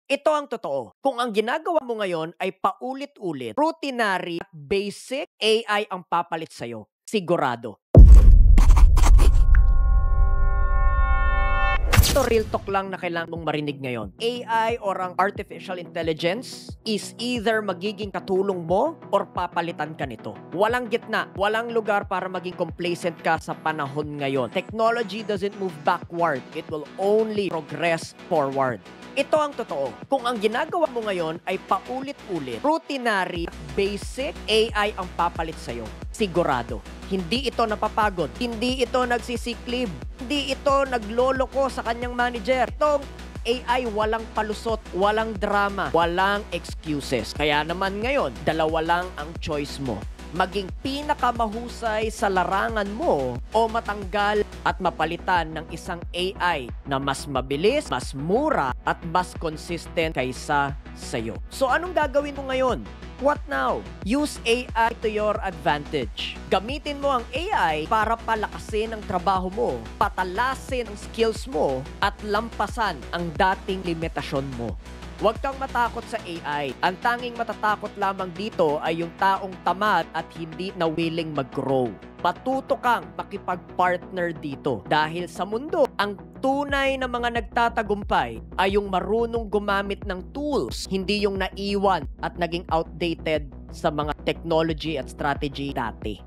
Ito ang totoo. Kung ang ginagawa mo ngayon ay paulit-ulit, routinary at basic, AI ang papalit sa'yo. Sigurado. Ito real talk lang na kailangan mong marinig ngayon. AI or ang artificial intelligence is either magiging katulong mo or papalitan ka nito. Walang gitna, walang lugar para maging complacent ka sa panahon ngayon. Technology doesn't move backward. It will only progress forward. Ito ang totoo. Kung ang ginagawa mo ngayon ay paulit-ulit, routinary, basic, AI ang papalit sa'yo. Sigurado. Hindi ito napapagod. Hindi ito nagsisiklib. Hindi ito nagloloko sa kanyang manager. Itong AI walang palusot, walang drama, walang excuses. Kaya naman ngayon, dalawa lang ang choice mo. Maging pinakamahusay sa larangan mo o matanggal at mapalitan ng isang AI na mas mabilis, mas mura at mas consistent kaysa sa'yo. So anong gagawin mo ngayon? What now? Use AI to your advantage. Gamitin mo ang AI para palakasin ang trabaho mo, patalasin ang skills mo, at lampasan ang dating limitasyon mo. Huwag kang matakot sa AI. Ang tanging matatakot lamang dito ay yung taong tamad at hindi na willing mag-grow. Patuto kang makipag-partner dito. Dahil sa mundo, ang tunay na mga nagtatagumpay ay yung marunong gumamit ng tools, hindi yung naiwan at naging outdated sa mga technology at strategy dati.